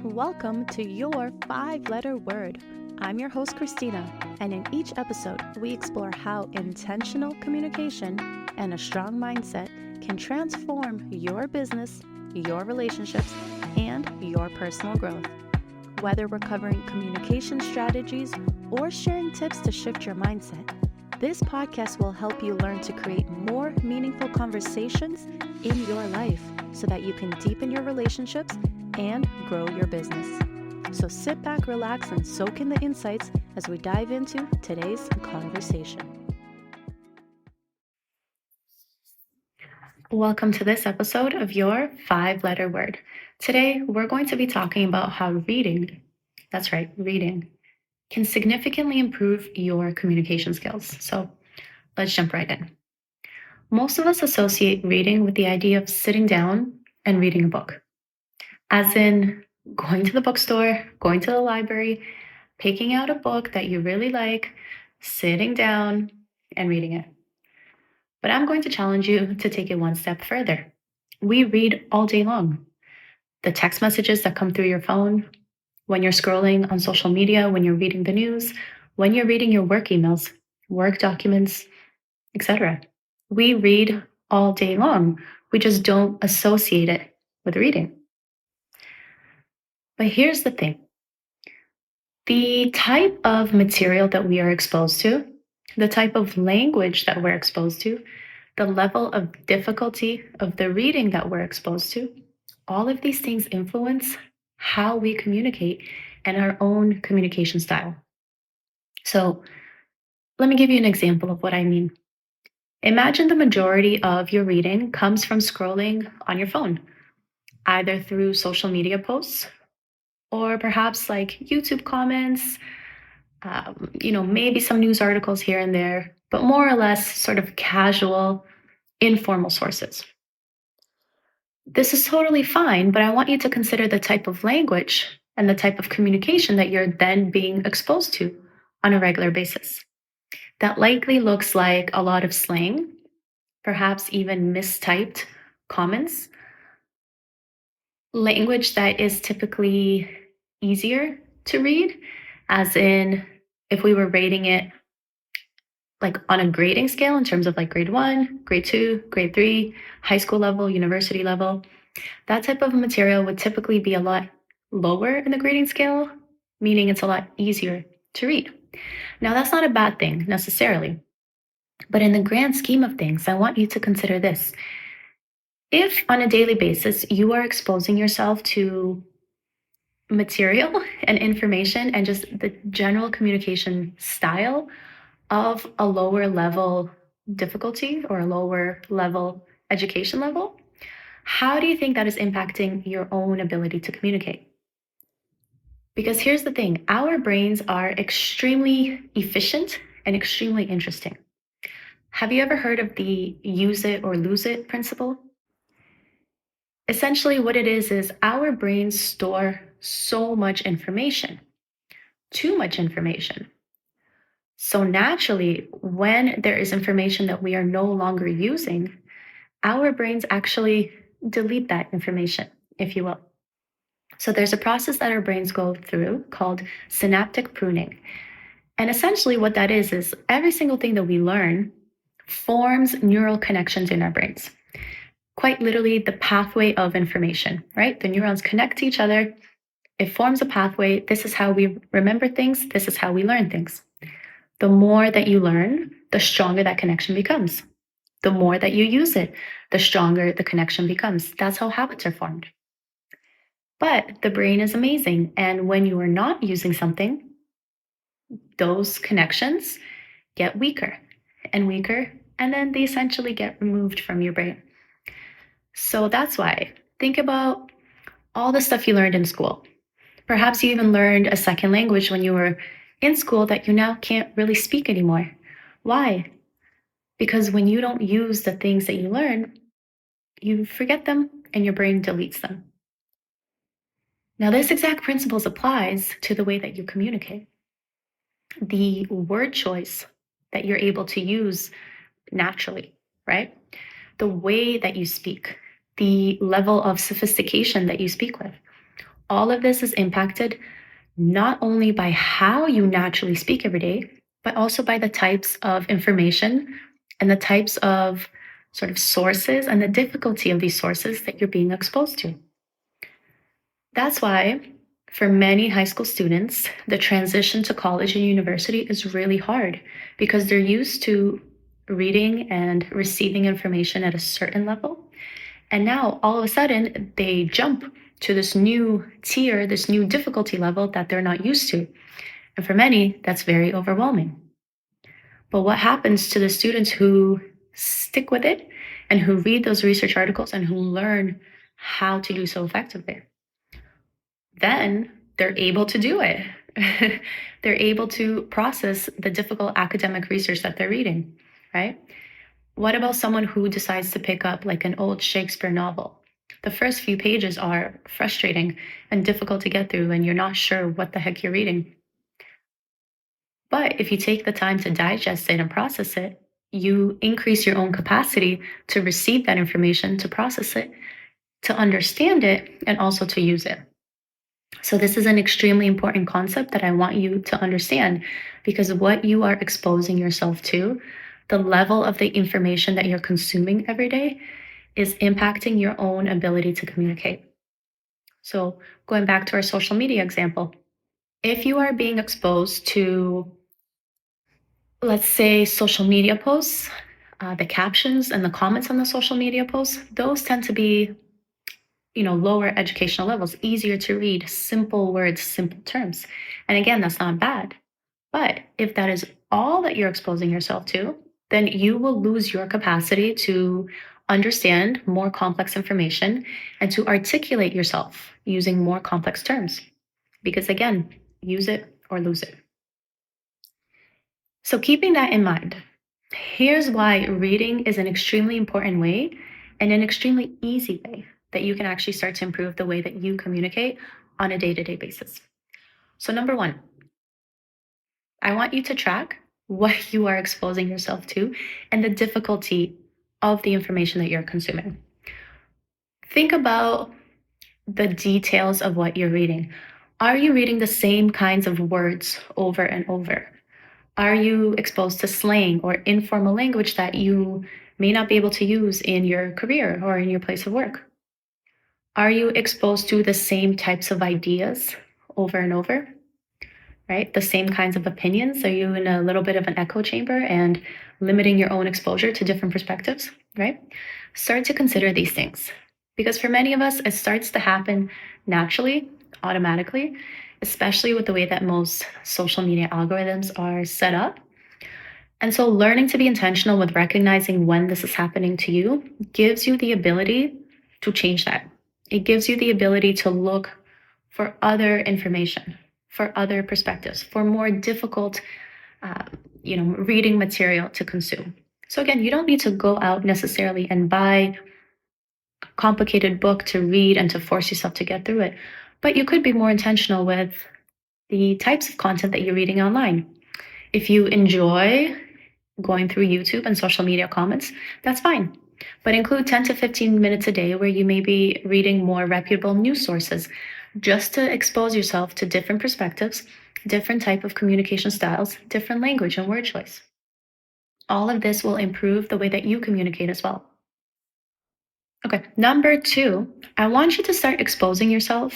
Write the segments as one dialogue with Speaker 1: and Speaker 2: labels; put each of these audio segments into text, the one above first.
Speaker 1: Welcome to your 5-letter word. I'm your host, Christina, and in each episode, we explore how intentional communication and a strong mindset can transform your business, your relationships, and your personal growth. Whether we're covering communication strategies or sharing tips to shift your mindset, this podcast will help you learn to create more meaningful conversations in your life so that you can deepen your relationships and grow your business. So sit back, relax, and soak in the insights as we dive into today's conversation. Welcome to this episode of your 5-letter word. Today, we're going to be talking about how reading, that's right, reading, can significantly improve your communication skills. So let's jump right in. Most of us associate reading with the idea of sitting down and reading a book. As in going to the bookstore, going to the library, picking out a book that you really like, sitting down and reading it. But I'm going to challenge you to take it one step further. We read all day long. The text messages that come through your phone, when you're scrolling on social media, when you're reading the news, when you're reading your work emails, work documents, etc. We read all day long. We just don't associate it with reading. But here's the thing. The type of material that we are exposed to, the type of language that we're exposed to, the level of difficulty of the reading that we're exposed to, all of these things influence how we communicate and our own communication style. So let me give you an example of what I mean. Imagine the majority of your reading comes from scrolling on your phone, either through social media posts or perhaps like YouTube comments, maybe some news articles here and there, but more or less sort of casual, informal sources. This is totally fine, but I want you to consider the type of language and the type of communication that you're then being exposed to on a regular basis. That likely looks like a lot of slang, perhaps even mistyped comments, language that is typically easier to read, as in if we were rating it like on a grading scale in terms of like grade 1, grade 2, grade 3, high school level, university level, that type of material would typically be a lot lower in the grading scale, meaning it's a lot easier to read. Now, that's not a bad thing necessarily, but in the grand scheme of things, I want you to consider this. If on a daily basis you are exposing yourself to material and information and just the general communication style of a lower level difficulty or a lower level education level, how do you think that is impacting your own ability to communicate? Because here's the thing, our brains are extremely efficient and extremely interesting. Have you ever heard of the use it or lose it principle? Essentially, what it is our brains store so much information, too much information. So naturally, when there is information that we are no longer using, our brains actually delete that information, if you will. So there's a process that our brains go through called synaptic pruning. And essentially what that is every single thing that we learn forms neural connections in our brains. Quite literally the pathway of information, right? The neurons connect to each other. It forms a pathway. This is how we remember things. This is how we learn things. The more that you learn, the stronger that connection becomes. The more that you use it, the stronger the connection becomes. That's how habits are formed. But the brain is amazing. And when you are not using something, those connections get weaker and weaker, and then they essentially get removed from your brain. So that's why think about all the stuff you learned in school. Perhaps you even learned a second language when you were in school that you now can't really speak anymore. Why? Because when you don't use the things that you learn, you forget them and your brain deletes them. Now, this exact principle applies to the way that you communicate. The word choice that you're able to use naturally, right? the way that you speak, the level of sophistication that you speak with. All of this is impacted not only by how you naturally speak every day, but also by the types of information and the types of sort of sources and the difficulty of these sources that you're being exposed to. That's why, for many high school students, the transition to college and university is really hard because they're used to reading and receiving information at a certain level. And now all of a sudden, they jump to this new tier, this new difficulty level that they're not used to. And for many, that's very overwhelming. But what happens to the students who stick with it and who read those research articles and who learn how to do so effectively? Then they're able to do it. They're able to process the difficult academic research that they're reading, right? What about someone who decides to pick up like an old Shakespeare novel? The first few pages are frustrating and difficult to get through, and you're not sure what the heck you're reading. But if you take the time to digest it and process it, you increase your own capacity to receive that information, to process it, to understand it, and also to use it. So, this is an extremely important concept that I want you to understand because what you are exposing yourself to, the level of the information that you're consuming every day, is impacting your own ability to communicate. So, going back to our social media example, if you are being exposed to, let's say, social media posts, the captions and the comments on the social media posts, those tend to be lower educational levels, easier to read, simple words, simple terms. And again, that's not bad. But if that is all that you're exposing yourself to, then you will lose your capacity to understand more complex information and to articulate yourself using more complex terms. Because again, use it or lose it. So, keeping that in mind, here's why reading is an extremely important way and an extremely easy way that you can actually start to improve the way that you communicate on a day-to-day basis. So, number one, I want you to track what you are exposing yourself to and the difficulty of the information that you're consuming. Think about the details of what you're reading. Are you reading the same kinds of words over and over? Are you exposed to slang or informal language that you may not be able to use in your career or in your place of work? Are you exposed to the same types of ideas over and over? Right? The same kinds of opinions? Are you in a little bit of an echo chamber and limiting your own exposure to different perspectives? Right? Start to consider these things because for many of us, it starts to happen naturally, automatically, especially with the way that most social media algorithms are set up. And so, learning to be intentional with recognizing when this is happening to you gives you the ability to change that. It gives you the ability to look for other information, for other perspectives, for more difficult, reading material to consume. So again, you don't need to go out necessarily and buy a complicated book to read and to force yourself to get through it, but you could be more intentional with the types of content that you're reading online. If you enjoy going through YouTube and social media comments, that's fine. But include 10 to 15 minutes a day where you may be reading more reputable news sources just to expose yourself to different perspectives, different type of communication styles, different language and word choice. All of this will improve the way that you communicate as well. Okay, number two, I want you to start exposing yourself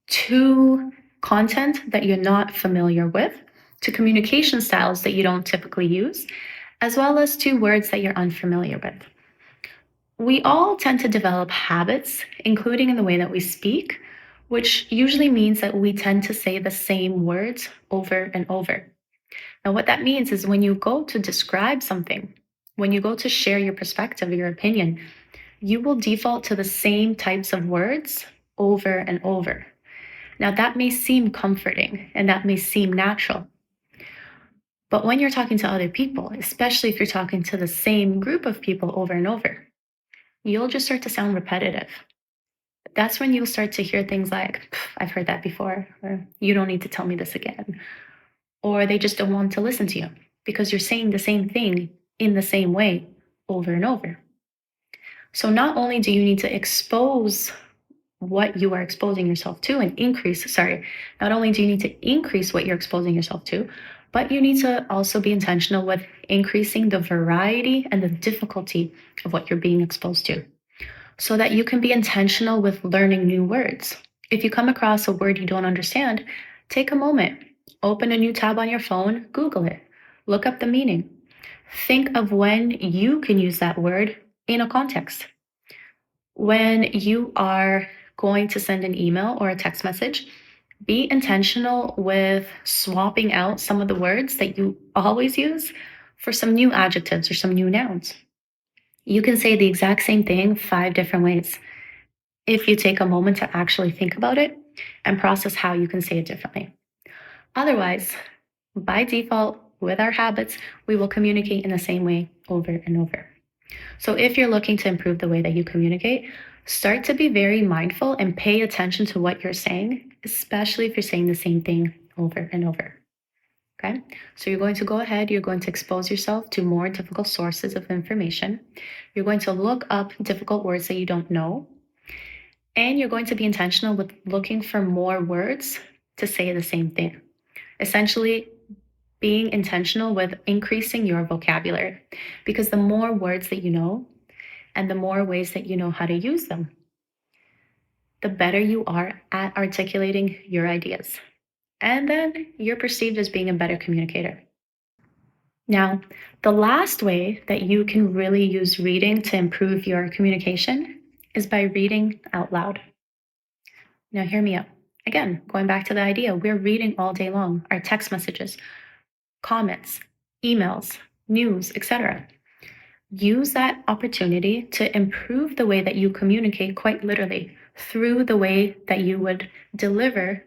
Speaker 1: to content that you're not familiar with, to communication styles that you don't typically use, as well as to words that you're unfamiliar with. We all tend to develop habits, including in the way that we speak, which usually means that we tend to say the same words over and over. Now, what that means is when you go to describe something, when you go to share your perspective, your opinion, you will default to the same types of words over and over. Now, that may seem comforting and that may seem natural. But when you're talking to other people, especially if you're talking to the same group of people over and over, you'll just start to sound repetitive. That's when you'll start to hear things like, I've heard that before, or you don't need to tell me this again. Or they just don't want to listen to you because you're saying the same thing in the same way over and over. So not only do you need to expose what you are exposing yourself to and not only do you need to increase what you're exposing yourself to, but you need to also be intentional with increasing the variety and the difficulty of what you're being exposed to so that you can be intentional with learning new words. If you come across a word you don't understand, take a moment, open a new tab on your phone, Google it, look up the meaning. Think of when you can use that word in a context. When you are going to send an email or a text message, be intentional with swapping out some of the words that you always use for some new adjectives or some new nouns. You can say the exact same thing 5 different ways if you take a moment to actually think about it and process how you can say it differently. Otherwise, by default, with our habits, we will communicate in the same way over and over. So if you're looking to improve the way that you communicate, start to be very mindful and pay attention to what you're saying, especially if you're saying the same thing over and over. Okay, so you're going to go ahead, you're going to expose yourself to more difficult sources of information. You're going to look up difficult words that you don't know. And you're going to be intentional with looking for more words to say the same thing. Essentially, being intentional with increasing your vocabulary, because the more words that you know and the more ways that you know how to use them, the better you are at articulating your ideas. And then you're perceived as being a better communicator. Now, the last way that you can really use reading to improve your communication is by reading out loud. Now, hear me out. Again, going back to the idea, we're reading all day long our text messages, comments, emails, news, etc. Use that opportunity to improve the way that you communicate quite literally through the way that you would deliver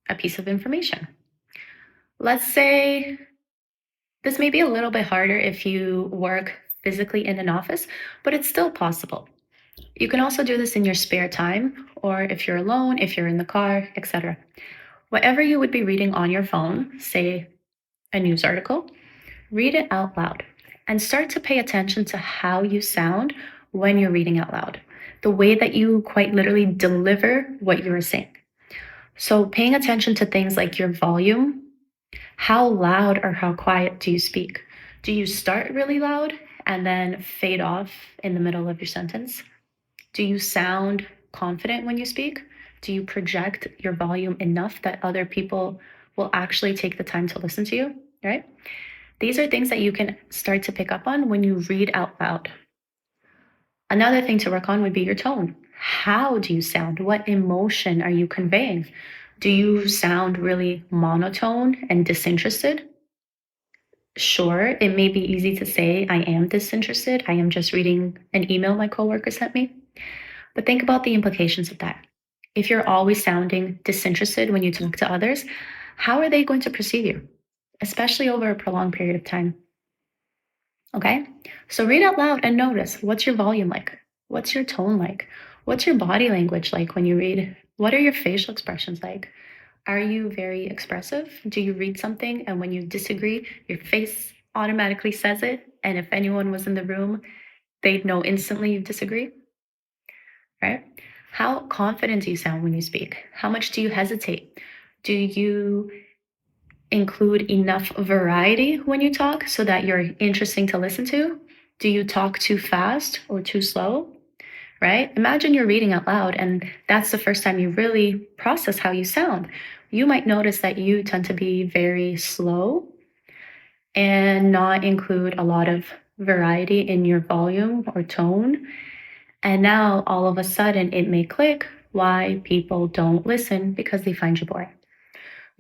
Speaker 1: a piece of information. Let's say this may be a little bit harder if you work physically in an office, but it's still possible. You can also do this in your spare time, or if you're alone, if you're in the car, etc. Whatever you would be reading on your phone, say a news article, read it out loud and start to pay attention to how you sound when you're reading out loud, the way that you quite literally deliver what you're saying. So paying attention to things like your volume, how loud or how quiet do you speak? Do you start really loud and then fade off in the middle of your sentence? Do you sound confident when you speak? Do you project your volume enough that other people will actually take the time to listen to you, right? These are things that you can start to pick up on when you read out loud. Another thing to work on would be your tone. How do you sound? What emotion are you conveying? Do you sound really monotone and disinterested? Sure, it may be easy to say, I am disinterested. I am just reading an email my coworker sent me. But think about the implications of that. If you're always sounding disinterested when you talk to others, how are they going to perceive you, especially over a prolonged period of time? Okay, so read out loud and notice, what's your volume like? What's your tone like? What's your body language like when you read? What are your facial expressions like? Are you very expressive? Do you read something and when you disagree, your face automatically says it? And if anyone was in the room, they'd know instantly you disagree, right? How confident do you sound when you speak? How much do you hesitate? Do you include enough variety when you talk so that you're interesting to listen to? Do you talk too fast or too slow? Right? Imagine you're reading out loud and that's the first time you really process how you sound. You might notice that you tend to be very slow and not include a lot of variety in your volume or tone. And now all of a sudden it may click why people don't listen because they find you boring.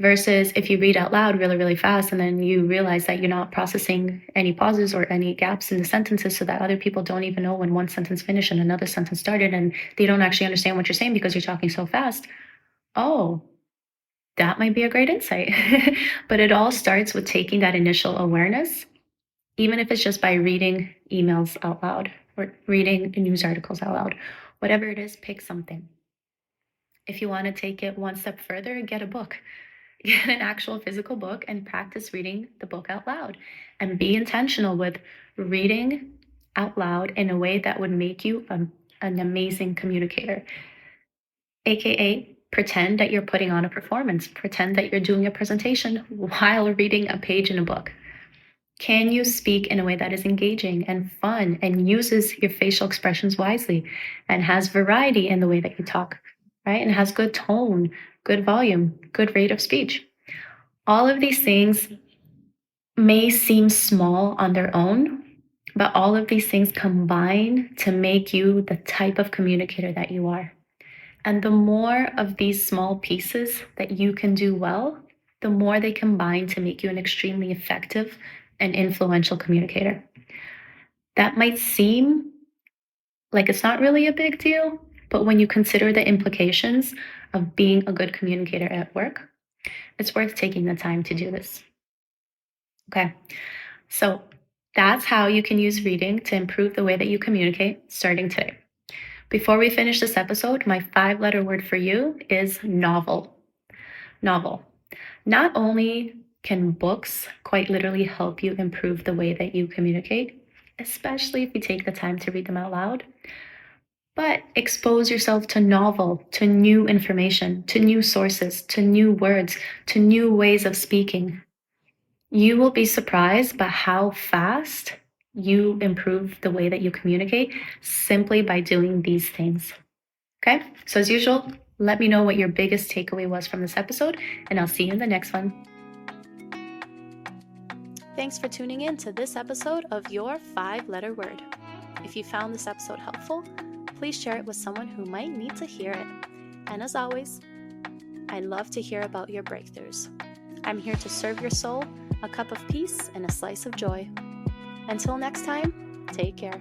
Speaker 1: Versus if you read out loud really, really fast and then you realize that you're not processing any pauses or any gaps in the sentences so that other people don't even know when one sentence finished and another sentence started and they don't actually understand what you're saying because you're talking so fast. Oh, that might be a great insight. But it all starts with taking that initial awareness, even if it's just by reading emails out loud or reading news articles out loud. Whatever it is, pick something. If you want to take it one step further, get a book. Get an actual physical book and practice reading the book out loud and be intentional with reading out loud in a way that would make you an amazing communicator. AKA, pretend that you're putting on a performance, pretend that you're doing a presentation while reading a page in a book. Can you speak in a way that is engaging and fun and uses your facial expressions wisely and has variety in the way that you talk, right? And has good tone, good volume, good rate of speech. All of these things may seem small on their own, but all of these things combine to make you the type of communicator that you are. And the more of these small pieces that you can do well, the more they combine to make you an extremely effective and influential communicator. That might seem like it's not really a big deal, but when you consider the implications of being a good communicator at work, it's worth taking the time to do this. Okay, so that's how you can use reading to improve the way that you communicate starting today. Before we finish this episode, my 5-letter word for you is novel. Novel. Not only can books quite literally help you improve the way that you communicate, especially if you take the time to read them out loud, but expose yourself to novel, to new information, to new sources, to new words, to new ways of speaking. You will be surprised by how fast you improve the way that you communicate simply by doing these things. Okay, so as usual, let me know what your biggest takeaway was from this episode, and I'll see you in the next one. Thanks for tuning in to this episode of Your 5-Letter Word. If you found this episode helpful, please share it with someone who might need to hear it. And as always, I love to hear about your breakthroughs. I'm here to serve your soul a cup of peace and a slice of joy. Until next time, take care.